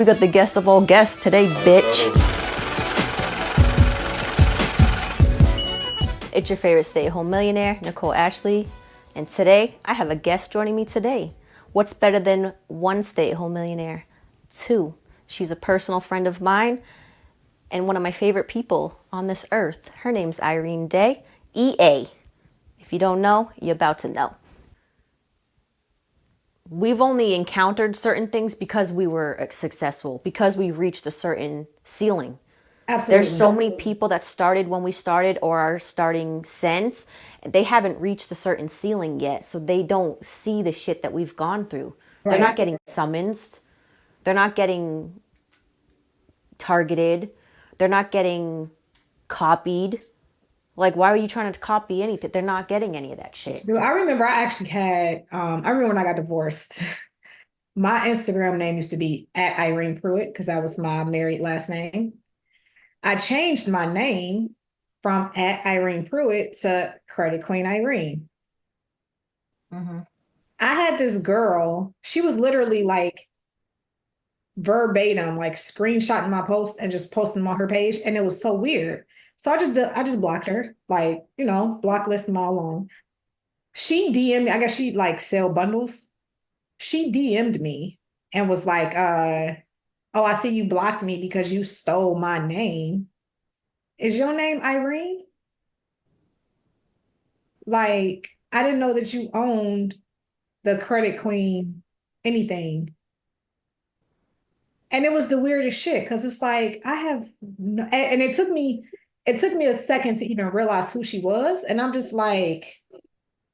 We got the guest of all guests today, bitch. It's your favorite stay-at-home millionaire, Nicole Ashley. And today, I have a guest joining me today. What's better than one stay-at-home millionaire? Two. She's a personal friend of mine and one of my favorite people on this earth. Her name's Irene Day, EA. If you don't know, you're about to know. We've only encountered certain things because we were successful, because we reached a certain ceiling. Absolutely. There's so many people that started when we started or are starting since. They haven't reached a certain ceiling yet, so they don't see the shit that we've gone through. They're not Right. getting summonsed. They're not getting targeted. They're not getting copied. Like, why are you trying to copy anything? They're not getting any of that shit. Dude, I remember I actually had, I remember when I got divorced, my Instagram name used to be at Irene Pruitt because that was my married last name. I changed my name from at Irene Pruitt to Credit Queen Irene. Mm-hmm. I had this girl, she was literally like verbatim, like screenshotting my post and just posting them on her page. And it was so weird. So I just blocked her, like, block list mile long. She DM'd me, I guess she like sell bundles. She DM'd me and was like, oh, I see you blocked me because you stole my name. Is your name Irene? Like, I didn't know that you owned the Credit Queen anything. And it was the weirdest shit because it's like I have no, and it took me a second to even realize who she was. And I'm just like,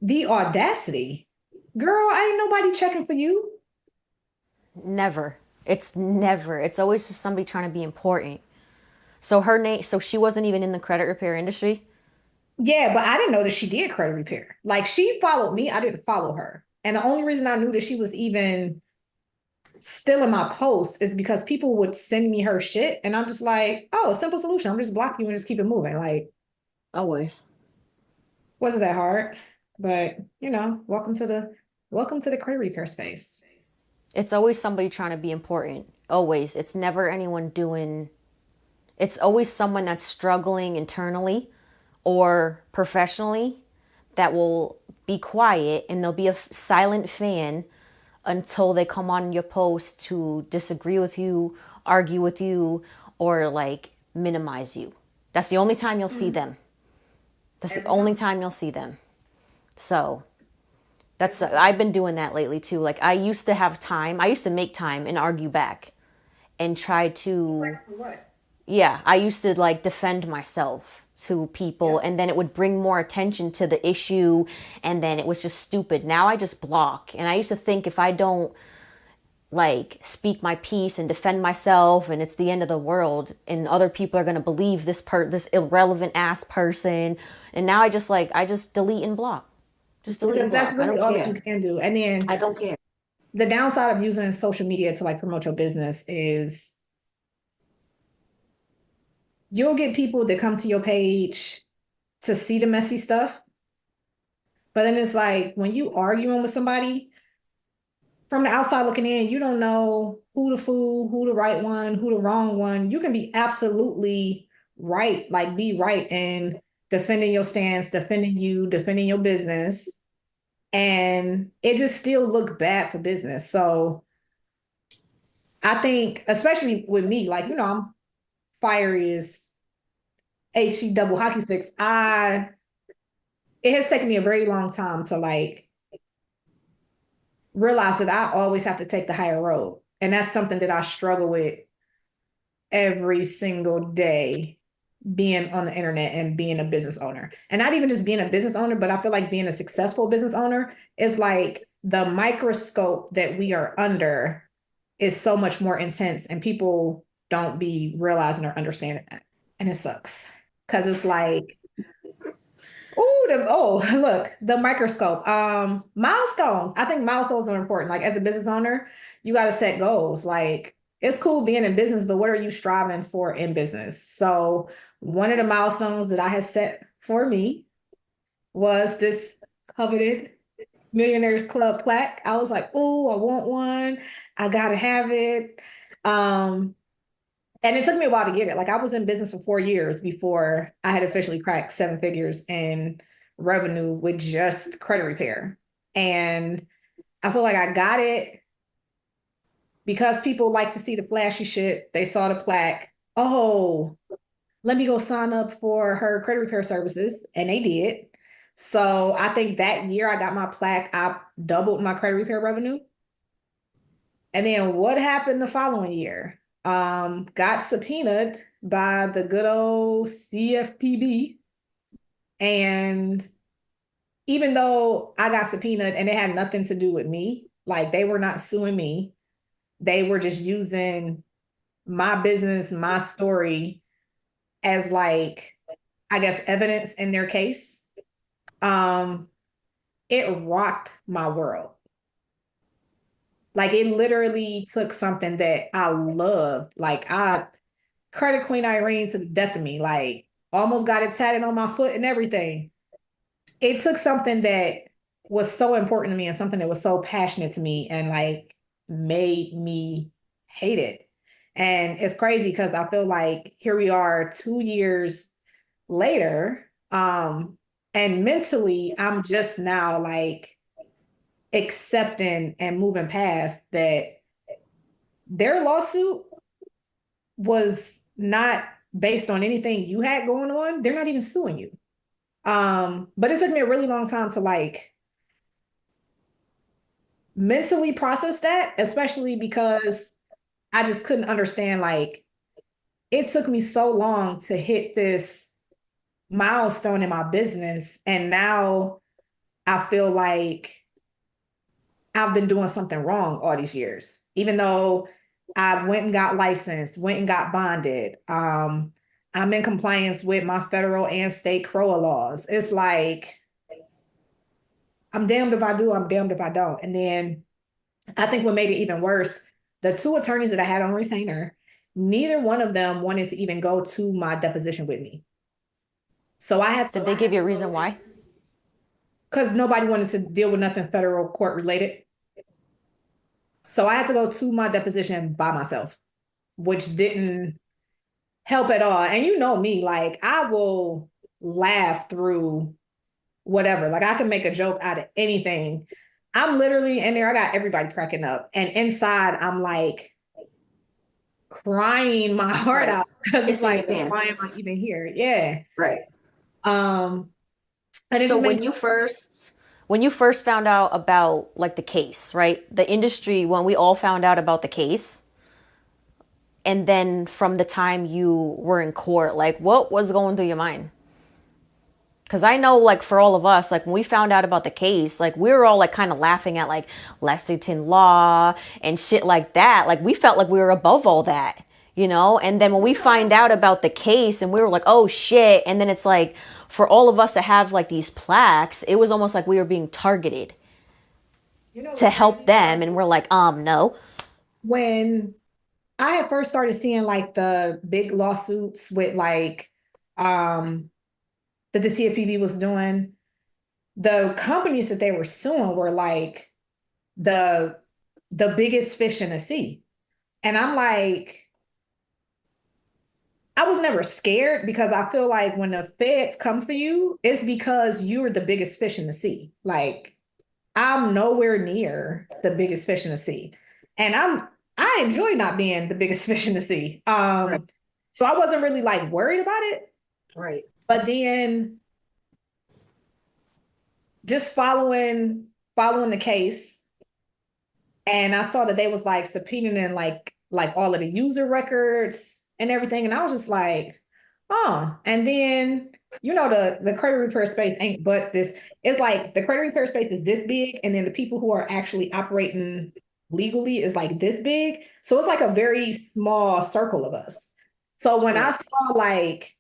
the audacity. Girl, ain't nobody checking for you. Never. It's never. It's always just somebody trying to be important. So her name, so she wasn't even in the credit repair industry. Yeah, but I didn't know that she did credit repair. Like she followed me, I didn't follow her. And the only reason I knew that she was even still in my post is because people would send me her shit. And I'm just like, oh, simple solution. I'm just block you and just keep it moving. Like, Always. wasn't that hard. But welcome to the credit repair space. It's always somebody trying to be important. Always. It's never anyone doing, it's always someone that's struggling internally or professionally that will be quiet and they'll be a silent fan until they come on your post to disagree with you, argue with you, or like minimize you. That's the only time you'll see them. That's the only time you'll see them. So that's I've been doing that lately too. Like I used to have time. I used to make time and argue back and try to, What? yeah, I used to like defend myself to people and then it would bring more attention to the issue and then it was just stupid. Now I just block. And I used to think if I don't like speak my piece and defend myself and it's the end of the world and other people are going to believe this irrelevant ass person, and now I just delete and block. Just delete Because and that's block. I really don't all that you care. can do. And then I don't care. the downside of using social media to like promote your business is you'll get people that come to your page to see the messy stuff. But then it's like when you arguing with somebody from the outside looking in, you don't know who the fool, who the right one, who the wrong one. You can be absolutely right, like be right in defending your stance, defending you, defending your business. And it just still look bad for business. So I think, especially with me, like, I'm fiery as HE double hockey sticks. It has taken me a very long time to like realize that I always have to take the higher road. And that's something that I struggle with every single day being on the internet and being a business owner. And not even just being a business owner, but I feel like being a successful business owner is like the microscope that we are under is so much more intense and people don't be realizing or understanding that. And it sucks. Cause it's like, look, the microscope. Milestones. I think milestones are important. Like as a business owner, you got to set goals. Like it's cool being in business, but what are you striving for in business? So one of the milestones that I had set for me was this coveted Millionaires Club plaque. I was like, oh, I want one. I gotta have it. Um, and it took me a while to get it. Like I was in business for 4 years before I had officially cracked seven figures in revenue with just credit repair. And I feel like I got it because people like to see the flashy shit. They saw the plaque. Oh, let me go sign up for her credit repair services. And they did. So I think that year I got my plaque, I doubled my credit repair revenue. And then what happened the following year? Got subpoenaed by the good old CFPB. And even though I got subpoenaed and it had nothing to do with me, like they were not suing me, they were just using my business, my story as like, I guess, evidence in their case. Um, it rocked my world. Like it literally took something that I loved. Like I credit Queen Irene to the death of me. Like almost got it tatted on my foot and everything. It took something that was so important to me and something that was so passionate to me and like made me hate it. And it's crazy because I feel like here we are 2 years later. And mentally, I'm just now like accepting and moving past that their lawsuit was not based on anything you had going on. They're not even suing you. But it took me a really long time to like mentally process that, especially because I just couldn't understand like it took me so long to hit this milestone in my business. And now I feel like I've been doing something wrong all these years, even though I went and got licensed, went and got bonded. I'm in compliance with my federal and state CROA laws. It's like I'm damned if I do, I'm damned if I don't. And then I think what made it even worse, the two attorneys that I had on retainer, neither one of them wanted to even go to my deposition with me. So I had Did to, they give you a reason why? because nobody wanted to deal with nothing federal court related. So I had to go to my deposition by myself, which didn't help at all. And you know me, like I will laugh through whatever. Like I can make a joke out of anything. I'm literally in there, I got everybody cracking up. And inside, I'm like crying my heart Right. out because it's Pissing your like, pants. why am I even here? Yeah. Right. Um, and it So just made when you first found out about like the case, right? The industry, when we all found out about the case, and then from the time you were in court, like what was going through your mind? Because I know, like, for all of us, like, when we found out about the case, like, we were all, like, kind of laughing at, like, Lexington law and shit like that. Like, we felt like we were above all that, you know? And then when we find out about the case and we were like, oh, shit. And then it's like, for all of us that have, like, these plaques, it was almost like we were being targeted you know to what's help crazy? them. And we're like, no. When I had first started seeing like the big lawsuits with like that the CFPB was doing, the companies that they were suing were like the the biggest fish in the sea. And I'm like, I was never scared because I feel like when the feds come for you, it's because you're the biggest fish in the sea. Like I'm nowhere near the biggest fish in the sea. And I enjoy not being the biggest fish in the sea. Right. So I wasn't really like worried about it. Right. But then just following the case, and I saw that they was like subpoenaing like all of the user records and everything, and I was just like, oh. And then the credit repair space ain't but this. It's like the credit repair space is this big, and then the people who are actually operating legally is like this big. So it's like a very small circle of us. So when I Right. saw like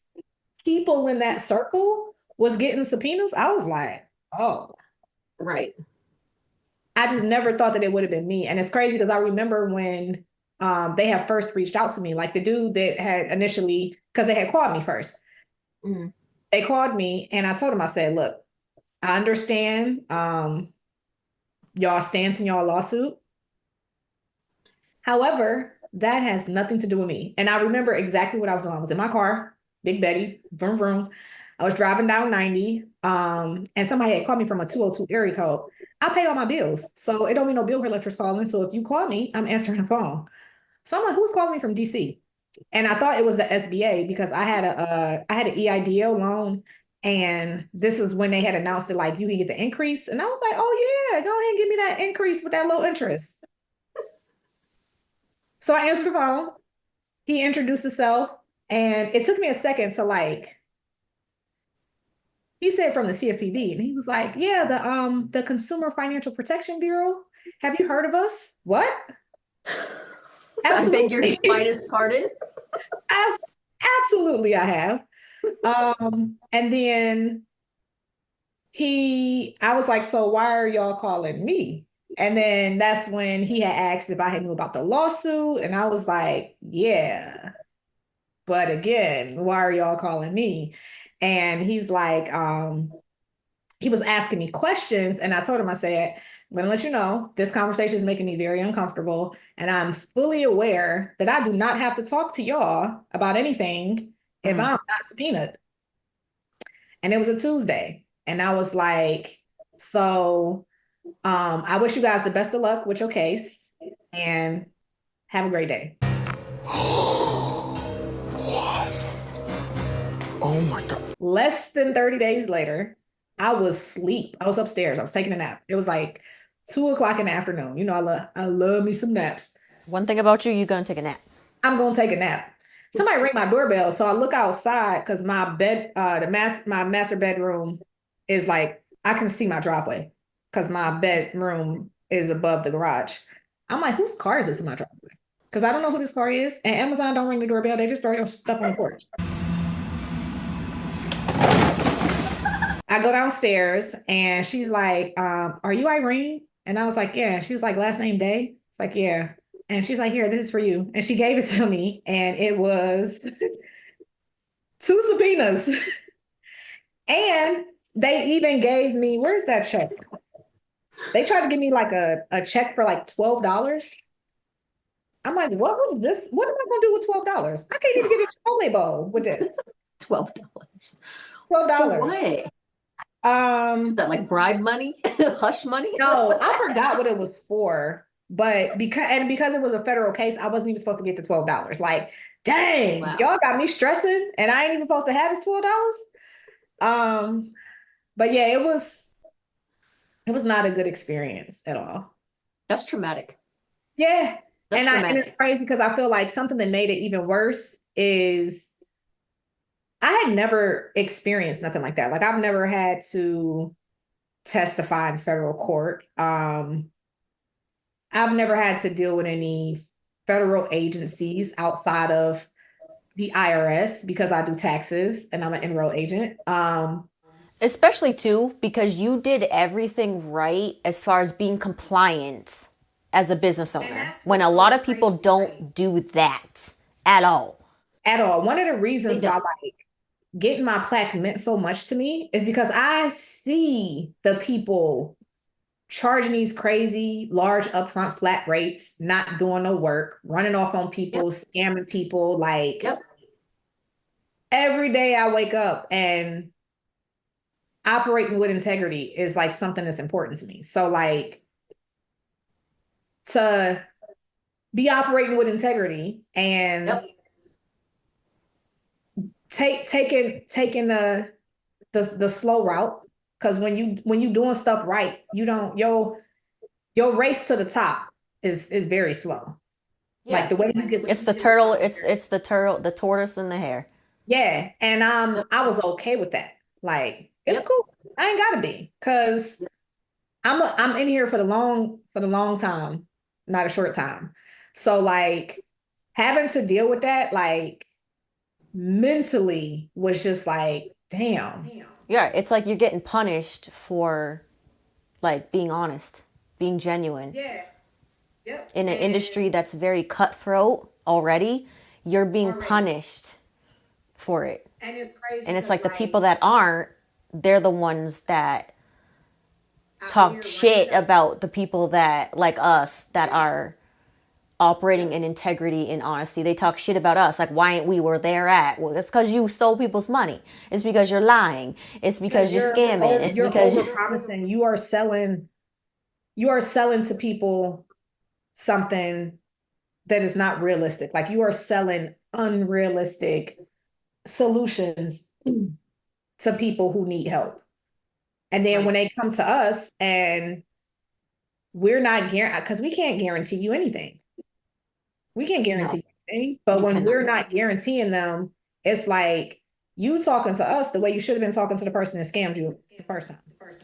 people in that circle was getting subpoenas, I was like, oh. Right. I just never thought that it would have been me. And it's crazy because I remember when they had first reached out to me, like the dude that had initially, because they had called me first. Mm. They called me and I told him, I said, look, I understand y'all stance in y'all lawsuit. However, that has nothing to do with me. And I remember exactly what I was doing. I was in my car, Big Betty, vroom, vroom. I was driving down 90, and somebody had called me from a 202 area code. I pay all my bills, so it don't mean no bill collectors calling. So if you call me, I'm answering the phone. So I'm like, who's calling me from DC? And I thought it was the SBA because I had an EIDL loan, and this is when they had announced it, like you can get the increase. And I was like, oh yeah, go ahead and give me that increase with that low interest. So I answered the phone. He introduced himself, and it took me a second to like. He said from the CFPB, and he was like, "Yeah, the Consumer Financial Protection Bureau. Have you heard of us? What? I beg your Absolutely, finest pardon. absolutely, I have." And then I was like, "So why are y'all calling me?" And then that's when he had asked if I had knew about the lawsuit, and I was like, "Yeah." But again, why are y'all calling me? And he's like, he was asking me questions, and I told him, I said, I'm gonna let you know this conversation is making me very uncomfortable, and I'm fully aware that I do not have to talk to y'all about anything if I'm not subpoenaed. And it was a Tuesday, and I was like, so I wish you guys the best of luck with your case, and have a great day. Oh my God. Less than 30 days later, I was asleep. I was upstairs. I was taking a nap. It was like 2 o'clock in the afternoon. You know, I love me some naps. One thing about you, you're gonna take a nap. I'm gonna take a nap. Somebody rang my doorbell, so I look outside because my bed, my master bedroom is like I can see my driveway because my bedroom is above the garage. I'm like, whose car is this in my driveway? Because I don't know who this car is, and Amazon don't ring the doorbell. They just throw your stuff on the porch. I go downstairs and she's like, are you Irene? And I was like, yeah. She was like, last name Day. It's like, yeah. And she's like, here, this is for you. And she gave it to me, and it was two subpoenas. And they even gave me, where's that check? They tried to give me like a check for like $12. I'm like, what was this? What am I gonna do with $12? I can't even get a Chipotle bowl with this. $12. $12. For what? Um, That like bribe money? Hush money? No, What's I that? forgot what it was for, but because it was a federal case, I wasn't even supposed to get the $12. Like, dang, Wow. y'all got me stressing, and I ain't even supposed to have this $12. But yeah, it was not a good experience at all. That's traumatic. Yeah, That's and traumatic. it's crazy because I feel like something that made it even worse is I had never experienced nothing like that. Like I've never had to testify in federal court. I've never had to deal with any federal agencies outside of the IRS because I do taxes and I'm an enroll agent. Especially too, because you did everything right as far as being compliant as a business owner. When a lot of people don't do that at all. At all. One of the reasons why like getting my plaque meant so much to me is because I see the people charging these crazy large upfront flat rates, not doing no work, running off on people, scamming people. Like every day I wake up, and operating with integrity is like something that's important to me. So like to be operating with integrity and taking the slow route, because when you doing stuff right, you don't your race to the top is very slow. Yeah. Like the way you get It's the turtle, it's the turtle, the tortoise and the hare. yeah, and I was okay with that. Like it's cool. I ain't gotta be, because I'm in here for the long time, not a short time. So like having to deal with that, like mentally was just like, damn. Yeah, it's like you're getting punished for like being honest, being genuine. Yeah. Yep. In an industry that's very cutthroat already, you're being punished for it. And it's crazy. And it's like the people that aren't, they're the ones that talk shit about the people that like us that are operating in integrity and honesty. They talk shit about us, like why ain't we where they're at? Well, it's because you stole people's money. It's because you're lying. It's because you're scamming. It's You're because over promising. You are selling to people something that is not realistic. Like you are selling unrealistic solutions to people who need help. And then when they come to us and we're not guaranteed, because we can't guarantee you anything. We can't guarantee anything. But when we're not guaranteeing them, it's like you talking to us the way you should have been talking to the person that scammed you the first time.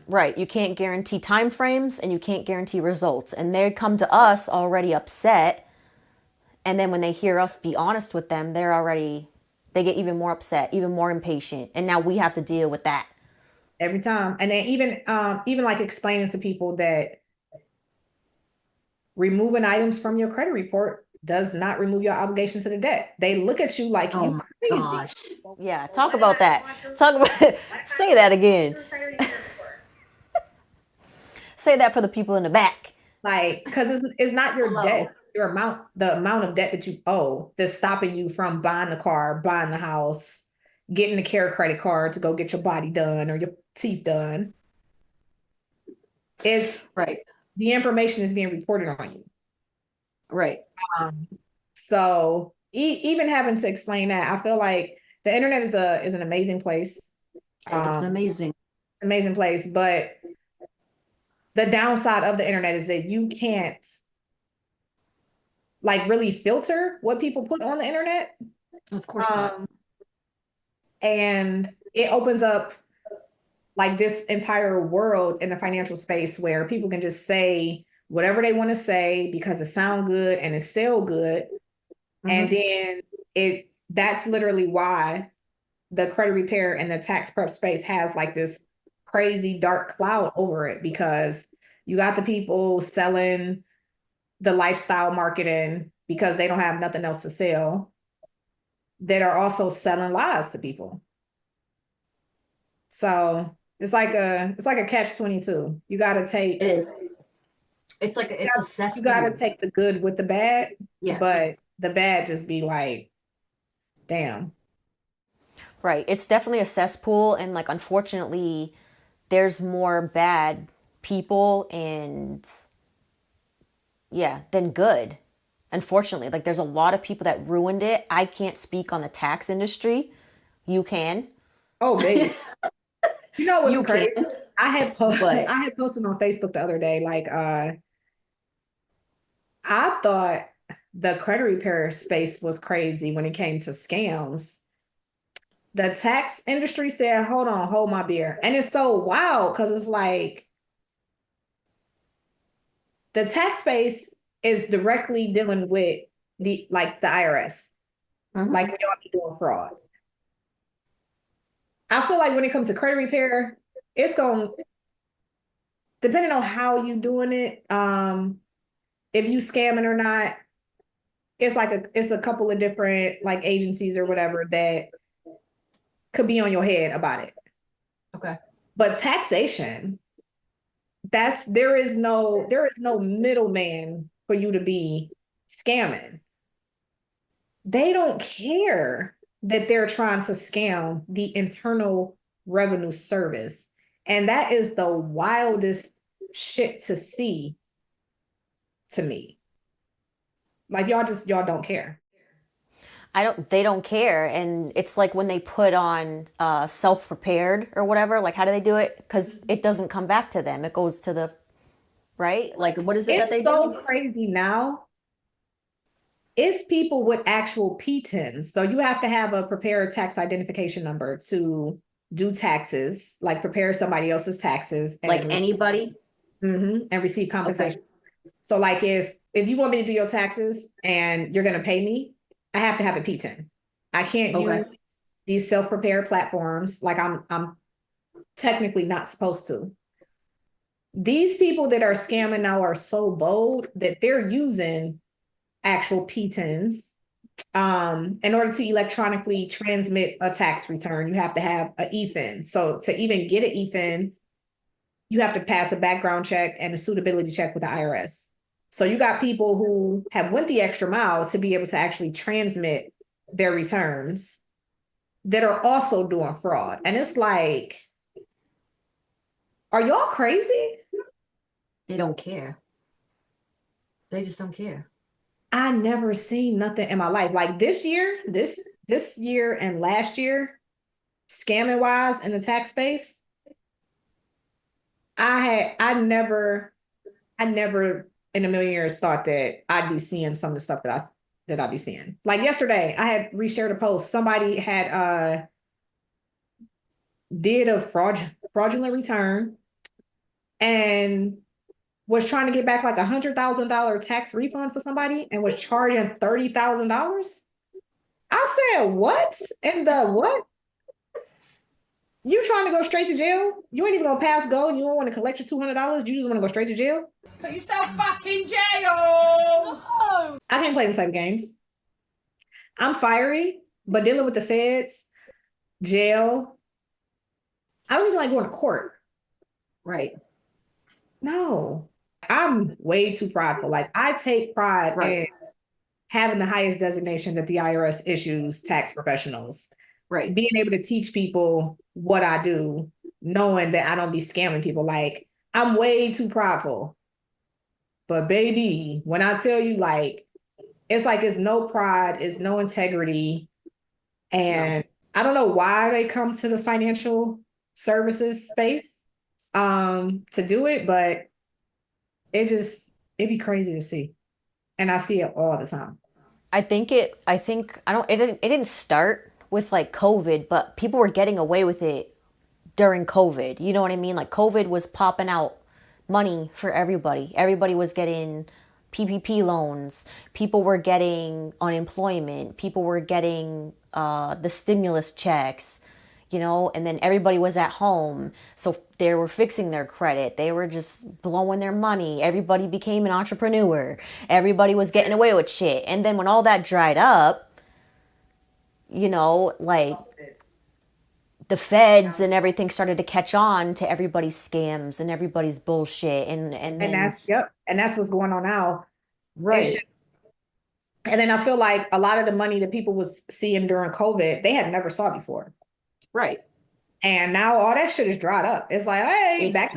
right, you can't guarantee time frames and you can't guarantee results. And they come to us already upset. And then when they hear us be honest with them, they get even more upset, even more impatient. And now we have to deal with that. Every time. And then even like explaining to people that removing items from your credit report does not remove your obligation to the debt. They look at you like you crazy. Gosh. Yeah, talk about that. Say that again. Say that for the people in the back. Like, because it's not your debt, the amount of debt that you owe that's stopping you from buying the car, buying the house, getting the care credit card to go get your body done or your teeth done. It's the information is being reported on you. Right. So even having to explain that, I feel like the internet is an amazing place. It's amazing. Amazing place, but the downside of the internet is that you can't like really filter what people put on the internet. Of course not. And it opens up like this entire world in the financial space where people can just say whatever they want to say because it sounds good and it sells good. And then that's literally why the credit repair and the tax prep space has like this crazy dark cloud over it, because you got the people selling the lifestyle marketing because they don't have nothing else to sell that are also selling lies to people. So it's like a catch-22. You got to take. It is. It's like it's a cesspool. You got to take the good with the bad. Yeah. But the bad just be like, damn. Right. It's definitely a cesspool. And like, unfortunately, there's more bad people and than good. Unfortunately, like there's a lot of people that ruined it. I can't speak on the tax industry. You can. Oh, baby. You know what's crazy? Can. I had posted on Facebook the other day, like I thought the credit repair space was crazy when it came to scams. The tax industry said, hold on, hold my beer. And it's so wild because it's like the tax space is directly dealing with the IRS. Like we don't be doing fraud. I feel like when it comes to credit repair, it's going, depending on how you doing it, if you scamming or not, it's a couple of different like agencies or whatever that could be on your head about it. Okay. But taxation, there is no middleman for you to be scamming. They don't care that they're trying to scam the Internal Revenue Service. And that is the wildest shit to see to me. Like y'all don't care. They don't care. And it's like when they put on self-prepared or whatever, like how do they do it? Because it doesn't come back to them. It goes to the, right? Like what is it that they do? It's so crazy now. It's people with actual PTINs. So you have to have a prepared tax identification number to do taxes, like prepare somebody else's taxes. And like anybody? And receive compensation. Okay. So like if you want me to do your taxes and you're going to pay me, I have to have a PTIN. I can't use these self-prepared platforms. Like I'm technically not supposed to. These people that are scamming now are so bold that they're using actual PTINs. In order to electronically transmit a tax return, you have to have an EFIN. So to even get an EFIN, you have to pass a background check and a suitability check with the IRS. So you got people who have went the extra mile to be able to actually transmit their returns that are also doing fraud. And it's like, are y'all crazy? They don't care. They just don't care. I never seen nothing in my life. Like this year and last year, scamming wise in the tax space, I never in a million years thought that I'd be seeing some of the stuff that I'd be seeing. Like yesterday, I had reshared a post. Somebody had did a fraudulent return and was trying to get back like $100,000 tax refund for somebody and was charging $30,000. I said, what? In the what? You trying to go straight to jail? You ain't even gonna pass go and you don't want to collect your $200. You just want to go straight to jail? Put yourself back in jail. I can't play them type of games. I'm fiery, but dealing with the feds, jail, I don't even like going to court. Right. No, I'm way too prideful. Like I take pride in having the highest designation that the IRS issues tax professionals. Right. Being able to teach people what I do, knowing that I don't be scamming people. Like I'm way too prideful. But baby, when I tell you like it's no pride, it's no integrity. And I don't know why they come to the financial services space to do it, but it'd be crazy to see. And I see it all the time. It didn't start with like COVID, but people were getting away with it during COVID. You know what I mean? Like COVID was popping out money for everybody. Everybody was getting PPP loans. People were getting unemployment. People were getting the stimulus checks, you know, and then everybody was at home. So they were fixing their credit. They were just blowing their money. Everybody became an entrepreneur. Everybody was getting away with shit. And then when all that dried up, you know, like the feds and everything started to catch on to everybody's scams and everybody's bullshit. And that's what's going on now. Right. And then I feel like a lot of the money that people was seeing during COVID, they had never saw before. Right. And now all that shit is dried up. It's like, hey, It's back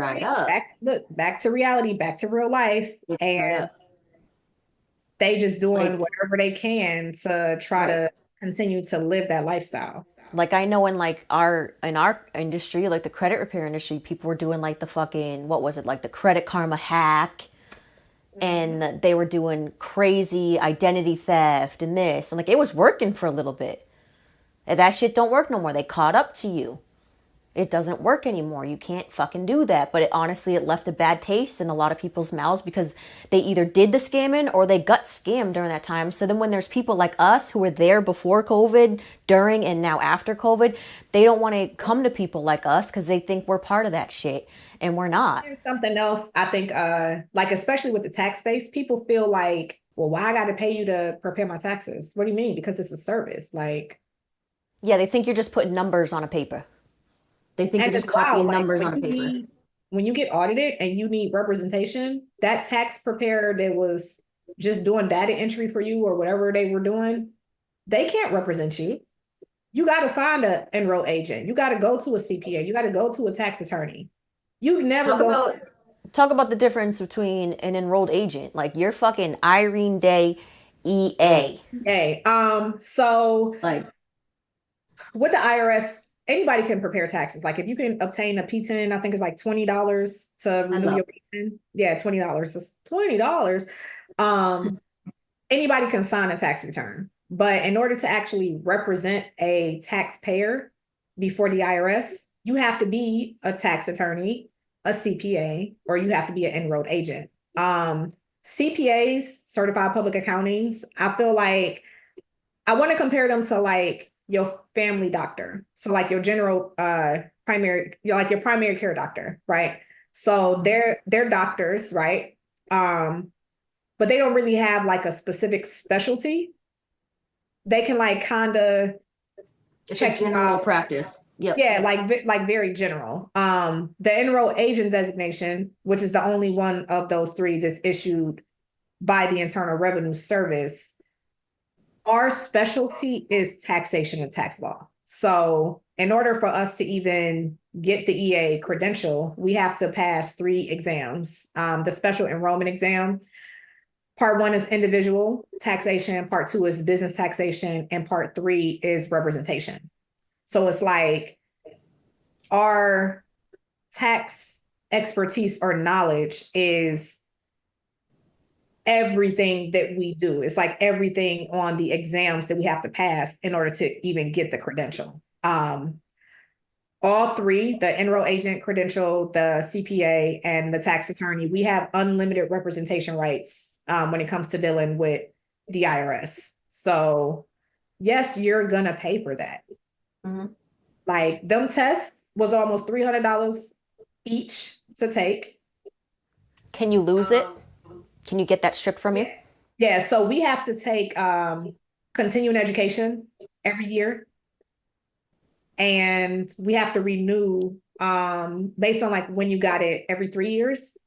to reality, back to real life. And they just doing whatever they can to try to continue to live that lifestyle. Like I know in our industry, like the credit repair industry, people were doing like the fucking, what was it, like the Credit Karma hack, and they were doing crazy identity theft and this, and like it was working for a little bit. And that shit don't work no more. They caught up to you. It doesn't work anymore. You can't fucking do that. But honestly, it left a bad taste in a lot of people's mouths because they either did the scamming or they got scammed during that time. So then when there's people like us who were there before COVID, during, and now after COVID, they don't want to come to people like us because they think we're part of that shit. And we're not. Here's something else I think, like especially with the tax space, people feel like, well, why I got to pay you to prepare my taxes? What do you mean? Because it's a service. Like, yeah, they think you're just putting numbers on a paper. They think you're just copying numbers on a paper. When you get audited and you need representation, that tax preparer that was just doing data entry for you or whatever they were doing, they can't represent you. You got to find an enrolled agent. You got to go to a CPA. You got to go to a tax attorney. You never talk about the difference between an enrolled agent. Like you're fucking Irene Day EA. Okay. So like with the IRS, anybody can prepare taxes. Like if you can obtain a P10, I think it's like $20 to renew your P10. Yeah, $20. It's $20. Anybody can sign a tax return. But in order to actually represent a taxpayer before the IRS, you have to be a tax attorney, a CPA, or you have to be an enrolled agent. CPAs, certified public accountings, I feel like I want to compare them to like your family doctor. So like your general primary, like your primary care doctor, right? So they're doctors, right? But they don't really have like a specific specialty. They can like kind of check general practice. Yep. Yeah, like very general. The enrolled agent designation, which is the only one of those three that's issued by the Internal Revenue Service. Our specialty is taxation and tax law. So in order for us to even get the EA credential, we have to pass 3 exams. The special enrollment exam, part 1 is individual taxation, part 2 is business taxation, and part 3 is representation. So it's like our tax expertise or knowledge is everything that we do. It's like everything on the exams that we have to pass in order to even get the credential. All 3, the enroll agent credential, the CPA, and the tax attorney, we have unlimited representation rights when it comes to dealing with the IRS. So yes, you're gonna pay for that. Mm-hmm. Like them tests was almost $300 each to take. Can you lose it? Can you get that stripped from you? Yeah, so we have to take continuing education every year. And we have to renew based on like when you got it every 3 years.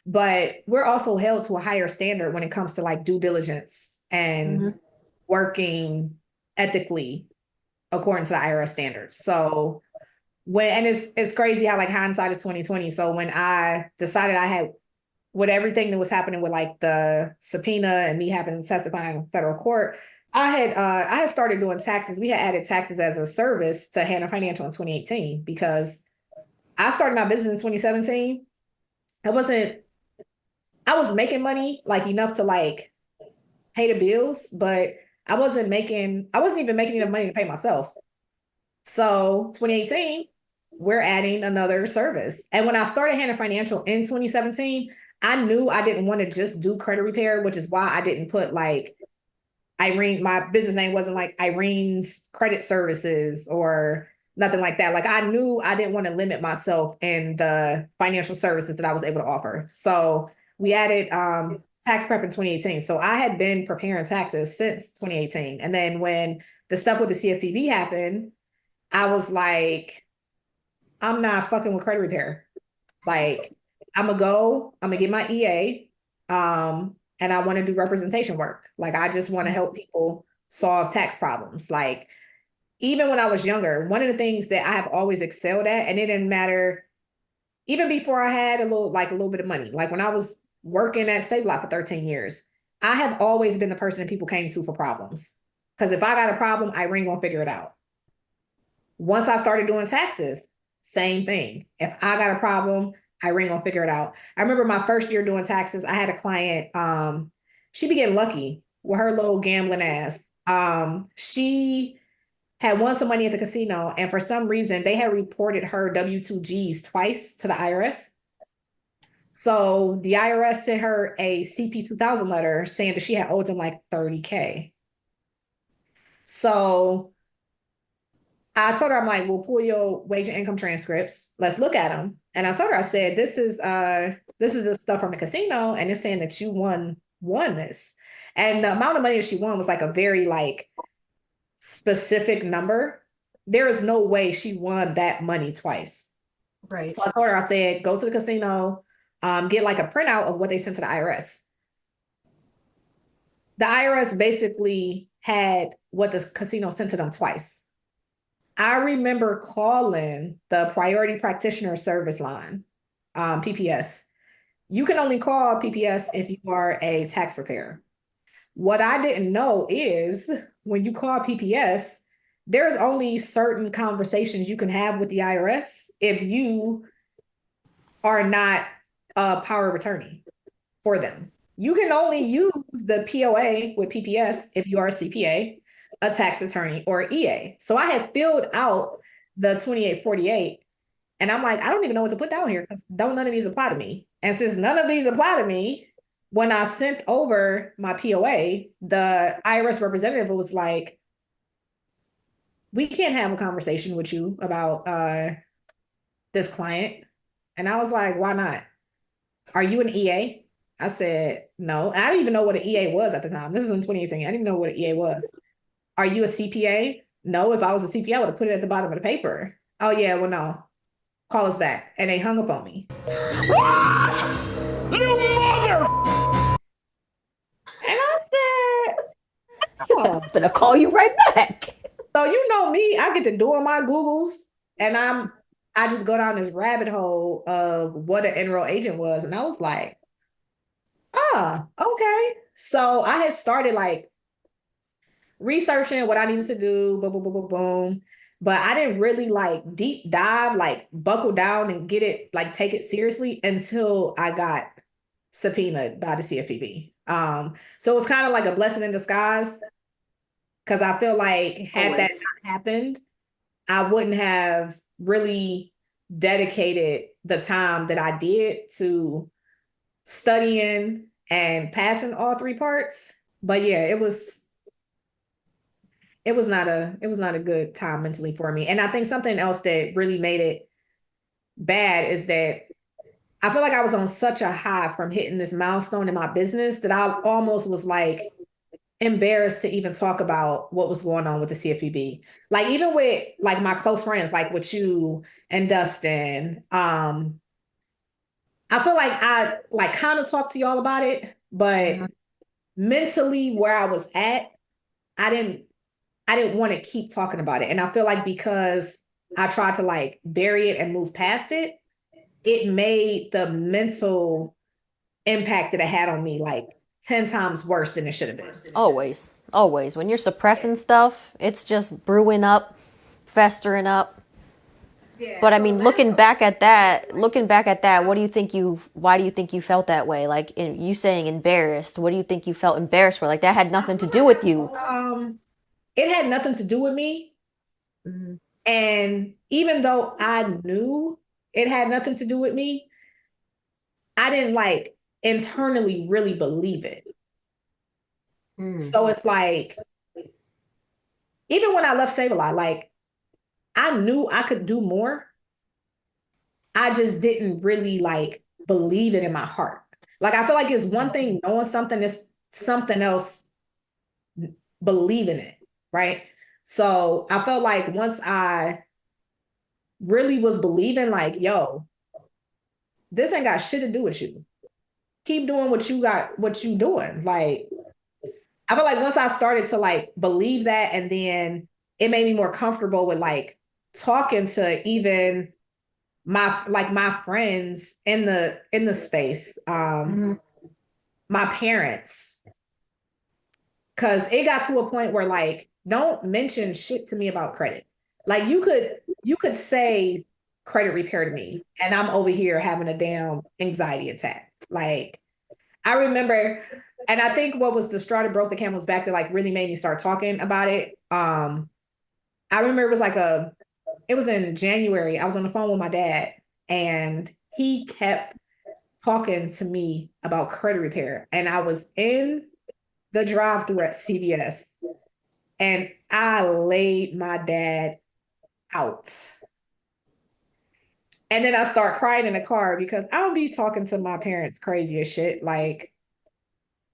But we're also held to a higher standard when it comes to like due diligence and working ethically according to the IRS standards. So and it's crazy how like hindsight is 2020. So when I decided I had with everything that was happening with like the subpoena and me having to testify in federal court, I had started doing taxes. We had added taxes as a service to Hannah Financial in 2018 because I started my business in 2017. I was making money like enough to like pay the bills, but I wasn't even making enough money to pay myself. So 2018, we're adding another service. And when I started Hannah Financial in 2017, I knew I didn't want to just do credit repair, which is why I didn't put like Irene, my business name wasn't like Irene's Credit Services or nothing like that. Like I knew I didn't want to limit myself in the financial services that I was able to offer. So we added tax prep in 2018. So I had been preparing taxes since 2018. And then when the stuff with the CFPB happened, I was like, I'm not fucking with credit repair. Like I'm gonna get my EA. And I want to do representation work. Like, I just want to help people solve tax problems. Like, even when I was younger, one of the things that I have always excelled at, and it didn't matter, even before I had a little bit of money, like when I was working at State Block for 13 years, I have always been the person that people came to for problems. Because if I got a problem, Irene gonna figure it out. Once I started doing taxes, same thing. If I got a problem, Irene gonna figure it out. I remember my first year doing taxes, I had a client, she be getting lucky with her little gambling ass. She had won some money at the casino, and for some reason, they had reported her W-2Gs twice to the IRS. So the IRS sent her a CP 2000 letter saying that she had owed them like $30K. So I told her, I'm like, well, pull your wage and income transcripts. Let's look at them. And I told her, I said, this is the stuff from the casino, and it's saying that you won this. And the amount of money that she won was like a very like specific number. There is no way she won that money twice. Right. So I told her, I said, go to the casino, get like a printout of what they sent to the IRS. The IRS basically had what the casino sent to them twice. I remember calling the Priority Practitioner Service line, PPS. You can only call PPS if you are a tax preparer. What I didn't know is when you call PPS, there's only certain conversations you can have with the IRS if you are not a power of attorney for them. You can only use the POA with PPS if you are a CPA, a tax attorney, or EA. So I had filled out the 2848, and I'm like, I don't even know what to put down here because none of these apply to me. And since none of these apply to me, when I sent over my POA, the IRS representative was like, we can't have a conversation with you about this client. And I was like, why not? Are you an EA? I said, no. I didn't even know what an EA was at the time. This is in 2018. I didn't even know what an EA was. Are you a CPA? No, if I was a CPA, I would have put it at the bottom of the paper. Oh yeah, well, no. Call us back. And they hung up on me. What? You mother! Oh. I'm gonna call you right back. So you know me, I get to doing my Googles and I just go down this rabbit hole of what an enroll agent was. And I was like, okay. So I had started like researching what I needed to do, boom, boom, boom, boom, boom. But I didn't really like deep dive, like buckle down and get it, like take it seriously until I got subpoenaed by the CFPB. So it was kind of like a blessing in disguise because I feel like had that Always. not happened, I wouldn't have really dedicated the time that I did to studying and passing all three parts. But yeah, it was not a good time mentally for me. And I think something else that really made it bad is that I feel like I was on such a high from hitting this milestone in my business that I almost was like embarrassed to even talk about what was going on with the CFPB. Like even with like my close friends, like with you and Dustin, I feel like I like kind of talked to y'all about it, but mentally where I was at, I didn't I didn't want to keep talking about it. And I feel like because I tried to like bury it and move past it, it made the mental impact that it had on me like 10 times worse than it should have been. Always. Always. When you're suppressing stuff, it's just brewing up, festering up. Yeah, But I mean, looking back at that, what do you think why do you think you felt that way? Like you saying embarrassed, what do you think you felt embarrassed for? Like that had nothing to do with you. It had nothing to do with me. Mhm. And even though I knew it had nothing to do with me, I didn't like internally really believe it. So it's like, even when I left Save a Lot, like I knew I could do more. I just didn't really like believe it in my heart. Like I feel like it's one thing knowing something, it's something else believing it, right? So I felt like once I really was believing, like, yo, this ain't got shit to do with you. Keep doing what you doing. Like, I feel like once I started to like believe that, and then it made me more comfortable with like talking to even my friends in the space, my parents, because it got to a point where like don't mention shit to me about credit. Like you could say credit repair to me, and I'm over here having a damn anxiety attack. Like I remember, and I think what was the straw that broke the camel's back that like really made me start talking about it. I remember it was in January. I was on the phone with my dad, and he kept talking to me about credit repair, and I was in the drive-through at CVS, and I laid my dad out. And then I start crying in the car because I don't be talking to my parents crazy as shit. Like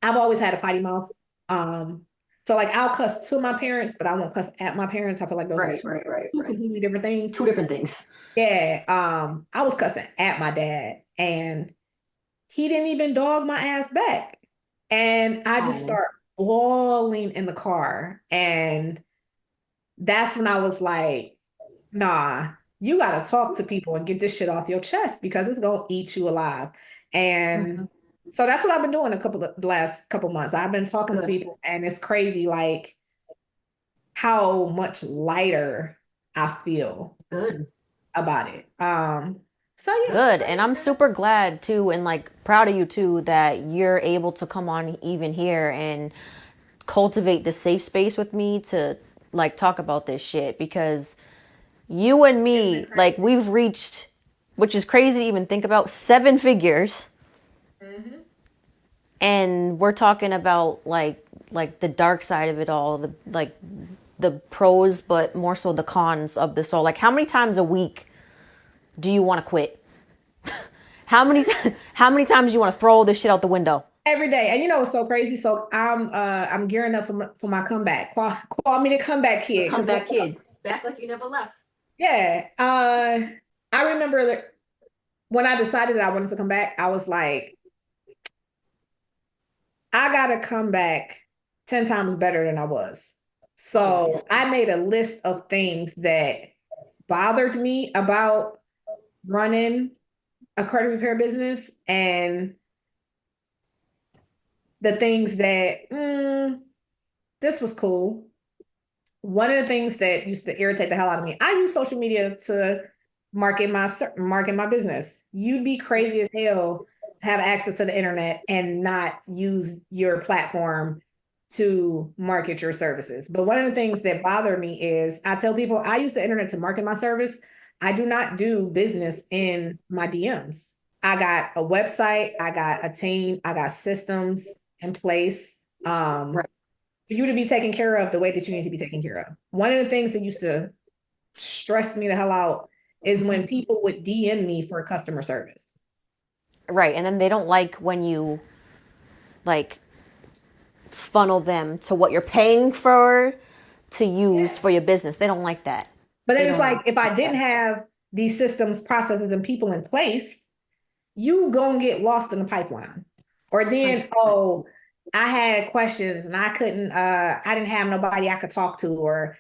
I've always had a potty mouth. So like I'll cuss to my parents, but I won't cuss at my parents. I feel like those are two completely different things. Two different things. Yeah. I was cussing at my dad, and he didn't even dog my ass back. And I just start bawling in the car. And that's when I was like, nah, you gotta talk to people and get this shit off your chest because it's gonna eat you alive. And so that's what I've been doing the last couple months. I've been talking to people, and it's crazy like how much lighter I feel Good. about it. So yeah. Good. And I'm super glad too and like proud of you too that you're able to come on even here and cultivate the safe space with me to like talk about this shit because you and me, like we've reached, which is crazy to even think about, 7 figures. And we're talking about like the dark side of it all, the pros, but more so the cons of this all. Like how many times a week do you want to quit? how many times do you want to throw this shit out the window? Every day. And you know what's so crazy? So I'm gearing up for my comeback. Call me the comeback kid. Comeback kid. Back like you never left. Yeah. I remember when I decided that I wanted to come back, I was like, I gotta come back 10 times better than I was. So I made a list of things that bothered me about running a credit repair business and the things that this was cool. One of the things that used to irritate the hell out of me, I use social media to market my business. You'd be crazy as hell to have access to the internet and not use your platform to market your services. But one of the things that bother me is I tell people I use the internet to market my service. I do not do business in my DMs. I got a website, I got a team, I got systems in place. Right. For you to be taken care of the way that you need to be taken care of. One of the things that used to stress me the hell out is when people would DM me for customer service. Right. And then they don't like when you like funnel them to what you're paying for to use for your business. They don't like that. But then They it's don't like, if I didn't have these systems, processes, and people in place, you gonna get lost in the pipeline. Or then, oh, I had questions and I didn't have nobody I could talk to. Or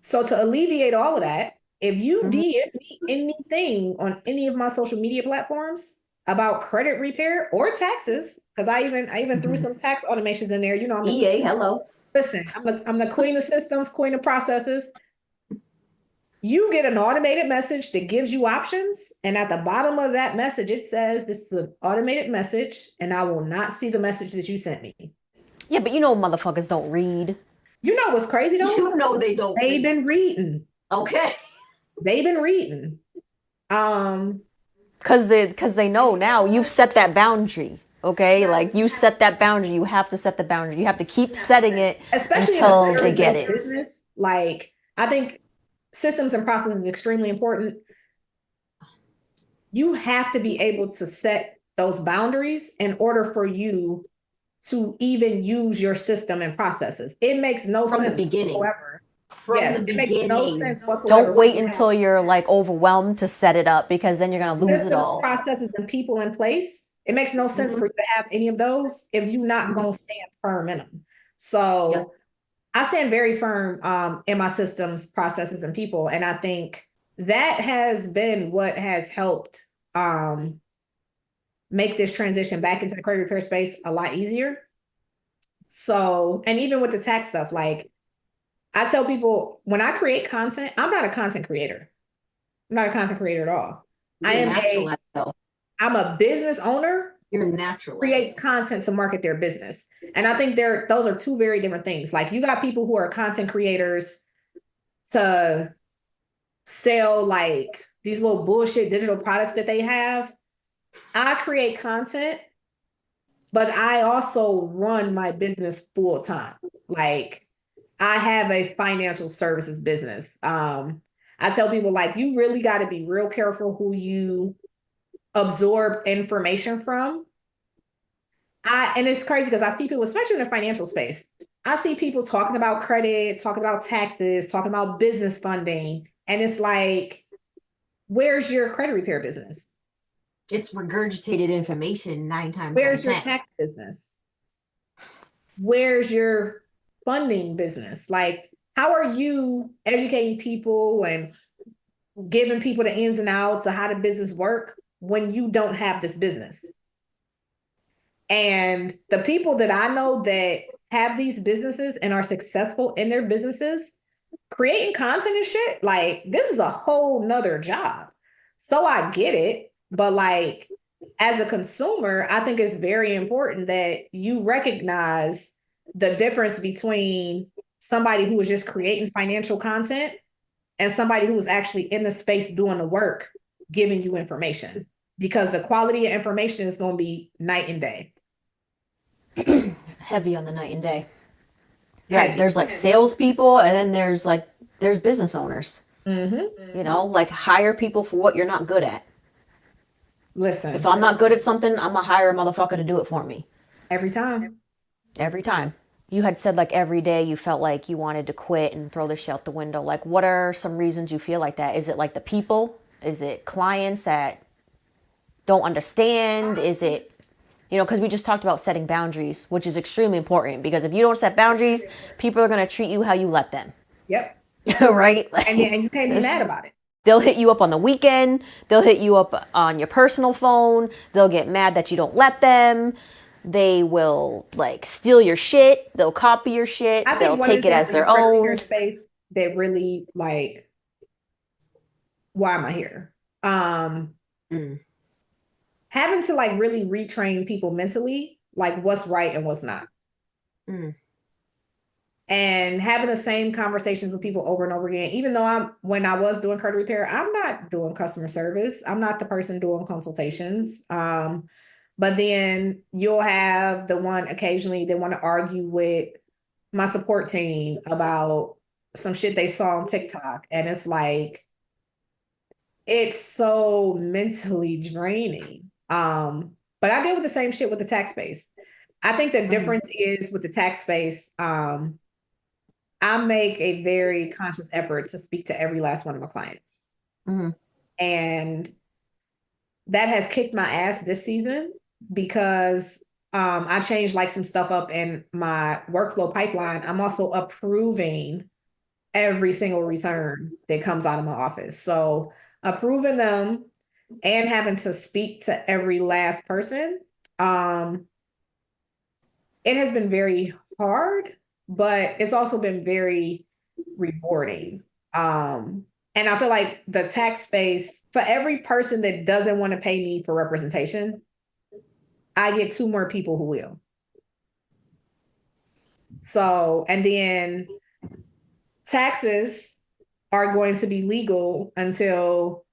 so to alleviate all of that, if you DM me anything on any of my social media platforms about credit repair or taxes, because I even threw some tax automations in there. You know, EA, hello. listen, I'm the queen of systems, queen of processes. You get an automated message that gives you options. And at the bottom of that message, it says, this is an automated message, and I will not see the message that you sent me. Yeah, but you know motherfuckers don't read. You know what's crazy though? You know they don't They've read. been reading. Okay. They've been reading. Cause they know now you've set that boundary. Okay, like you set that boundary. You have to set the boundary. You have to keep setting it Especially until in a they get it. business. Like, I think systems and processes is extremely important. You have to be able to set those boundaries in order for you to even use your system and processes. It makes no From sense the beginning. whatsoever. From Yes, the it makes no beginning. sense whatsoever. Don't wait until you're like overwhelmed to set it up because then you're gonna lose it systems, all. processes, and people in place. It makes no sense for you to have any of those if you're not going to stand firm in them. So I stand very firm in my systems, processes, and people. And I think that has been what has helped make this transition back into the credit repair space a lot easier. So, and even with the tax stuff, like I tell people when I create content, I'm not a content creator. I'm not a content creator at all. I'm a business owner. You're natural. Creates content to market their business. And I think those are two very different things. Like you got people who are content creators to sell like these little bullshit digital products that they have. I create content, but I also run my business full time. Like I have a financial services business. I tell people like you really got to be real careful who you absorb information from. And it's crazy because I see people, especially in the financial space, I see people talking about credit, talking about taxes, talking about business funding. And it's like, where's your credit repair business? It's regurgitated information 9 times. Where's your tax business? Where's your funding business? Like, how are you educating people and giving people the ins and outs of how the business work when you don't have this business? And the people that I know that have these businesses and are successful in their businesses, creating content and shit, like this is a whole nother job. So I get it. But like, as a consumer, I think it's very important that you recognize the difference between somebody who is just creating financial content and somebody who is actually in the space doing the work, giving you information, because the quality of information is going to be night and day. Heavy on the night and day. Yeah, there's like salespeople, and then there's business owners. Mm-hmm. You know, like hire people for what you're not good at. Listen, if I'm not good at something, I'm gonna hire a motherfucker to do it for me. Every time. Every time. You had said like every day you felt like you wanted to quit and throw this shit out the window. Like, what are some reasons you feel like that? Is it like the people? Is it clients that don't understand? Is it, You know, because we just talked about setting boundaries, which is extremely important, because if you don't set boundaries, people are going to treat you how you let them. Yep. Right? Like, And you can't be mad about it. they'll hit you up on the weekend. They'll hit you up on your personal phone. They'll get mad that you don't let them. They will like steal your shit. They'll copy your shit. I They'll think one of take the it things as in their the credit repair own. space that really like, why am I here? Having to like really retrain people mentally, like what's right and what's not. And having the same conversations with people over and over again, even though when I was doing credit repair, I'm not doing customer service. I'm not the person doing consultations. But then you'll have the one occasionally they want to argue with my support team about some shit they saw on TikTok. And it's like, it's so mentally draining. But I deal with the same shit with the tax space. I think the difference is with the tax space, I make a very conscious effort to speak to every last one of my clients. And that has kicked my ass this season because I changed like some stuff up in my workflow pipeline. I'm also approving every single return that comes out of my office. So approving them and having to speak to every last person. It has been very hard, but it's also been very rewarding. And I feel like the tax space, for every person that doesn't want to pay me for representation, I get 2 more people who will. So, and then taxes are going to be legal until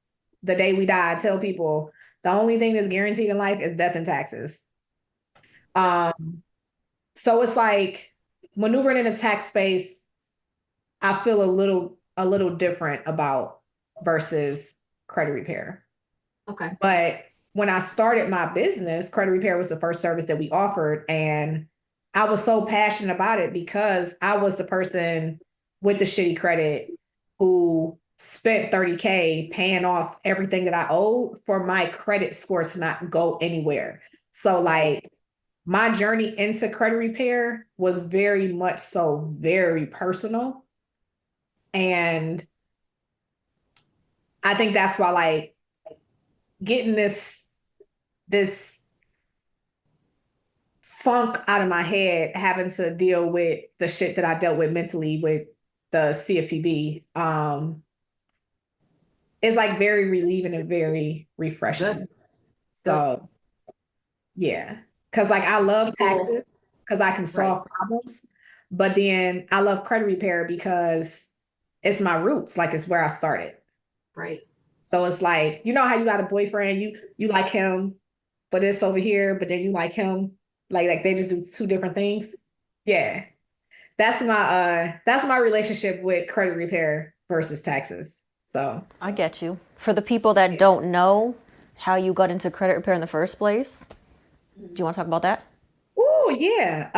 the day we die. I tell people the only thing that's guaranteed in life is death and taxes. So it's like maneuvering in a tax space, I feel a little different about versus credit repair. Okay. But when I started my business, credit repair was the first service that we offered. And I was so passionate about it because I was the person with the shitty credit who spent $30K paying off everything that I owed for my credit score to not go anywhere. So like my journey into credit repair was very much so very personal. And I think that's why like getting this funk out of my head, having to deal with the shit that I dealt with mentally with the CFPB, is like very relieving and very refreshing. Good. So yeah, because like I love taxes because I can solve Right. problems, but then I love credit repair because it's my roots, like it's where I started. Right. So it's like, you know how you got a boyfriend, you like him for this over here, but then you like him, like they just do 2 different things. Yeah. That's my relationship with credit repair versus taxes. So I get you. For the people that don't know how you got into credit repair in the first place, do you want to talk about that? oh yeah.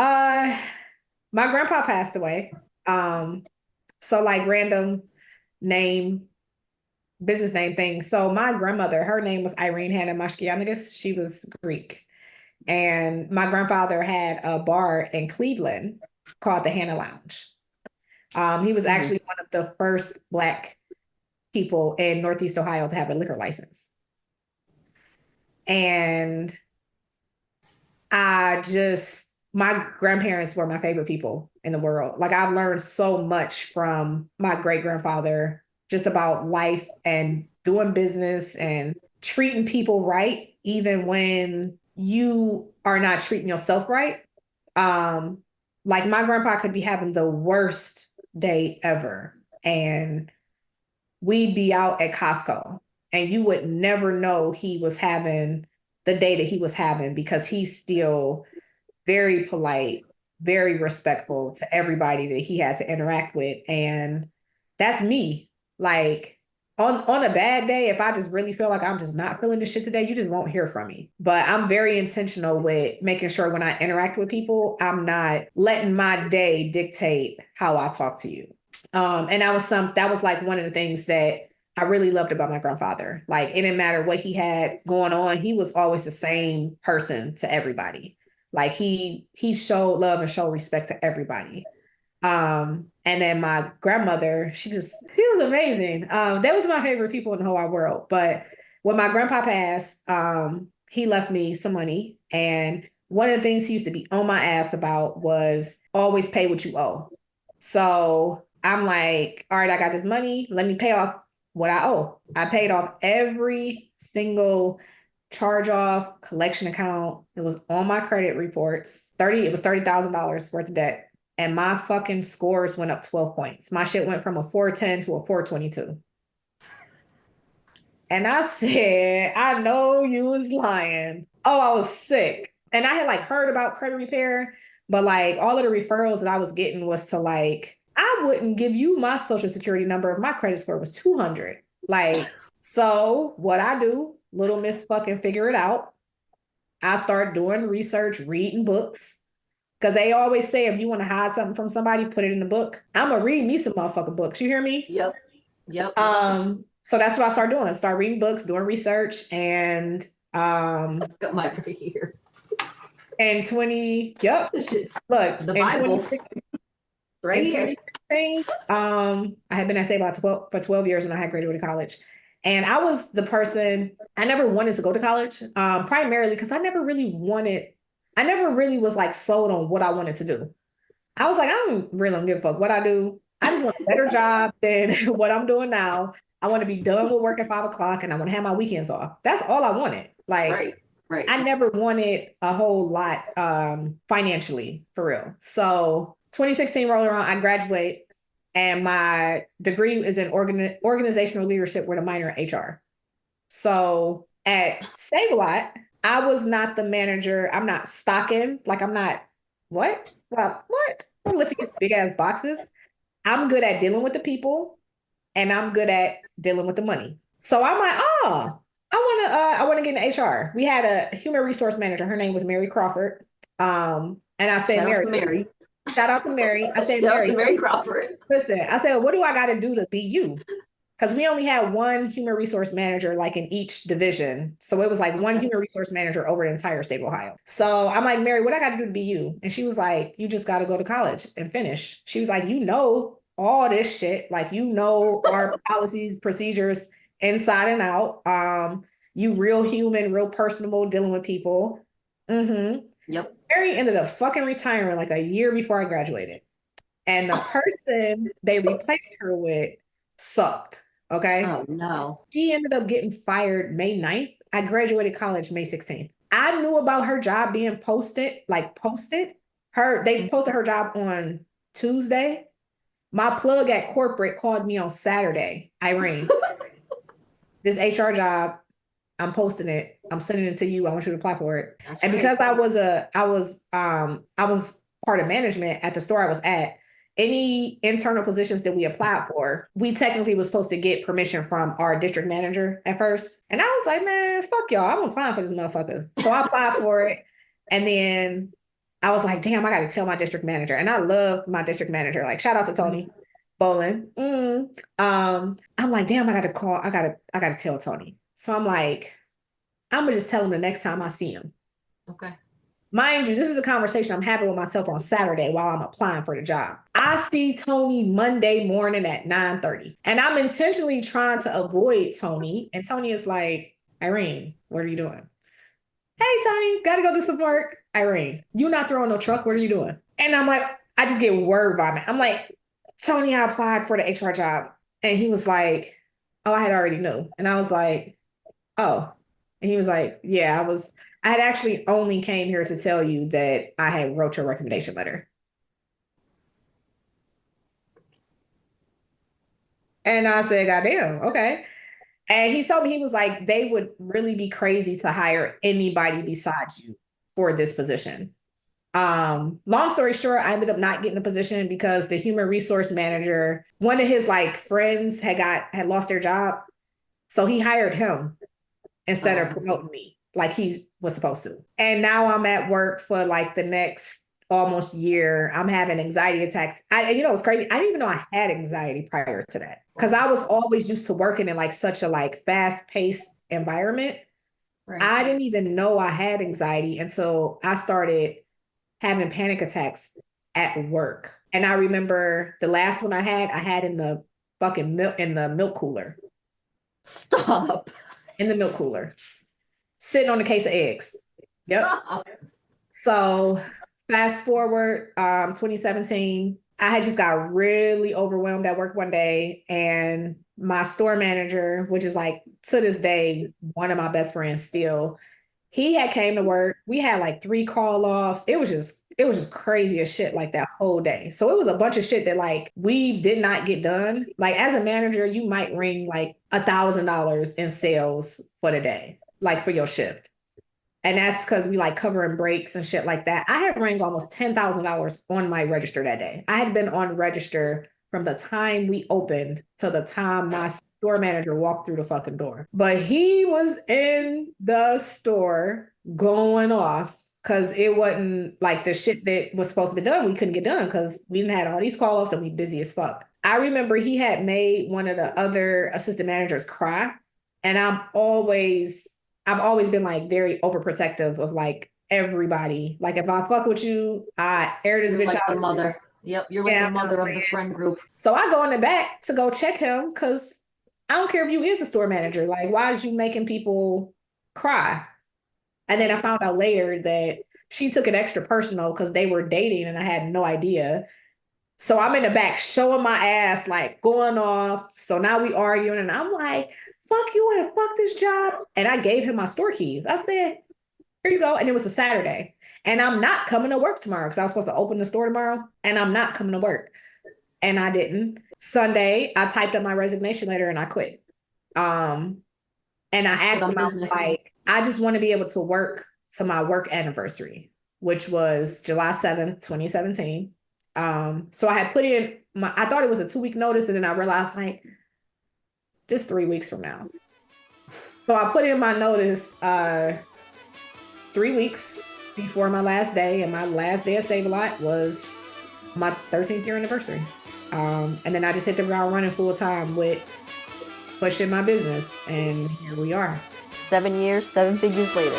My grandpa passed away. So like random name, business name thing. So my grandmother, her name was Irene Mashkianidis. She was Greek. And my grandfather had a bar in Cleveland called the Hannah Lounge. He was actually one of the first Black people in Northeast Ohio to have a liquor license. And my grandparents were my favorite people in the world. Like I've learned so much from my great grandfather just about life and doing business and treating people right, even when you are not treating yourself right. Like my grandpa could be having the worst day ever, and we'd be out at Costco, and you would never know he was having the day that he was having because he's still very polite, very respectful to everybody that he had to interact with. And that's me. Like on a bad day, if I just really feel like I'm just not feeling this shit today, you just won't hear from me. But I'm very intentional with making sure when I interact with people, I'm not letting my day dictate how I talk to you. And that was like one of the things that I really loved about my grandfather. Like, it didn't matter what he had going on. He was always the same person to everybody. Like, he showed love and showed respect to everybody. And then my grandmother, she was amazing. That was my favorite people in the whole wide world. But when my grandpa passed, he left me some money. And one of the things he used to be on my ass about was always pay what you owe. So I'm like, all right, I got this money. Let me pay off what I owe. I paid off every single charge off collection account. It was on my credit reports. It was $30,000 worth of debt. And my fucking scores went up 12 points. My shit went from a 410 to a 422. And I said, I know you was lying. Oh, I was sick. And I had like heard about credit repair, but like all of the referrals that I was getting was to like, I wouldn't give you my social security number if my credit score was 200. Like, so what I do, little miss fucking figure it out. I start doing research, reading books. Because they always say if you want to hide something from somebody, put it in the book. I'm going to read me some motherfucking books. You hear me? Yep. So that's what I start doing. Start reading books, doing research, and Got my right here. and 20, yep. It's Look, the in Bible 2016, right here. I had been at State about 12 years when I had graduated college. And I was the person, I never wanted to go to college, primarily because I never really was like sold on what I wanted to do. I was like, I don't give a fuck what I do. I just want a better job than what I'm doing now. I want to be done with work at 5 o'clock and I want to have my weekends off. That's all I wanted. Like, Right. I never wanted a whole lot financially, for real. So 2016 rolled around, I graduate, and my degree is in organizational leadership with a minor in HR. So at Save a Lot, I was not the manager. I'm not stocking. Like, I'm not, what? Well, what? I'm lifting these big ass boxes. I'm good at dealing with the people and I'm good at dealing with the money. So I'm like, oh, I want to get into HR. We had a human resource manager. Her name was Mary Crawford. And I said, Shout out Mary, to Mary. shout out to Mary. I said, Shout out Mary, to Mary Crawford. listen, I said, what do I got to do to be you? Because we only had one human resource manager like in each division. So it was like one human resource manager over the entire state of Ohio. So I'm like, Mary, what I got to do to be you? And she was like, you just got to go to college and finish. She was like, you know all this shit. Like, you know our policies, procedures inside and out. You real human, real personable, dealing with people. Mm-hmm. Yep. Mary ended up fucking retiring like a year before I graduated. And the person they replaced her with sucked. Okay. Oh no. She ended up getting fired May 9th. I graduated college May 16th. I knew about her job being posted. They posted her job on Tuesday. My plug at corporate called me on Saturday. Irene, this HR job, I'm posting it. I'm sending it to you. I want you to apply for it. That's and right. because I was part of management at the store I was at, any internal positions that we applied for, we technically was supposed to get permission from our district manager at first. And I was like, man, fuck y'all. I'm applying for this motherfucker. So I applied for it. And then I was like, damn, I got to tell my district manager. And I love my district manager. Like, shout out to Tony Bolin. I'm like, damn, I got to call. I got to tell Tony. So I'm like, I'm going to just tell him the next time I see him. Okay. Mind you, this is a conversation I'm having with myself on Saturday while I'm applying for the job. I see Tony Monday morning at 9:30. And I'm intentionally trying to avoid Tony. And Tony is like, Irene, what are you doing? Hey, Tony, gotta go do some work. Irene, you not throwing no truck. What are you doing? And I'm like, I just get word vomit. I'm like, Tony, I applied for the HR job. And he was like, oh, I had already knew. And I was like, oh. And he was like, yeah, I had actually only came here to tell you that I had wrote your recommendation letter. And I said, goddamn, okay. And he told me, he was like, they would really be crazy to hire anybody besides you for this position. Long story short, I ended up not getting the position because the human resource manager, one of his like friends had lost their job. So he hired him instead of promoting me like he was supposed to. And now I'm at work for like the next almost year, I'm having anxiety attacks. It's crazy. I didn't even know I had anxiety prior to that because I was always used to working in like such a like fast-paced environment. Right. I didn't even know I had anxiety until I started having panic attacks at work. And I remember the last one I had in the fucking milk in the milk cooler. Stop. In the milk cooler. Sitting on a case of eggs. Yep. Stop. So fast forward, 2017, I had just got really overwhelmed at work one day, and my store manager, which is like to this day one of my best friends still, he had came to work. We had like 3 call offs. It was just crazy as shit like that whole day. So it was a bunch of shit that like we did not get done. Like as a manager, you might ring like $1,000 in sales for the day, like for your shift. And that's because we like covering breaks and shit like that. I had rang almost $10,000 on my register that day. I had been on register from the time we opened to the time my store manager walked through the fucking door. But he was in the store going off because it wasn't like the shit that was supposed to be done. We couldn't get done because we didn't have all these call offs and we busy as fuck. I remember he had made one of the other assistant managers cry. And I've always been like very overprotective of like everybody. Like if I fuck with you, I air this bitch Like out. the mother. Yep, you're like Yeah, the mother of the friend group. So I go in the back to go check him because I don't care if you is a store manager. Like, why is you making people cry? And then I found out later that she took it extra personal because they were dating and I had no idea. So I'm in the back showing my ass, like going off. So now we arguing and I'm like, fuck you and fuck this job. And I gave him my store keys. I said, here you go. And it was a Saturday. And I'm not coming to work tomorrow because I was supposed to open the store tomorrow. And I'm not coming to work. And I didn't. Sunday, I typed up my resignation letter and I quit. And I asked him, I was like, I just want to be able to work to my work anniversary, which was July 7th, 2017. So I had put in I thought it was a 2-week notice, and then I realized like just 3 weeks from now. So I put in my notice 3 weeks before my last day, and my last day of Save a Lot was my 13th year anniversary. And then I just hit the ground running full time with pushing my business, and here we are. 7 years, 7 figures later.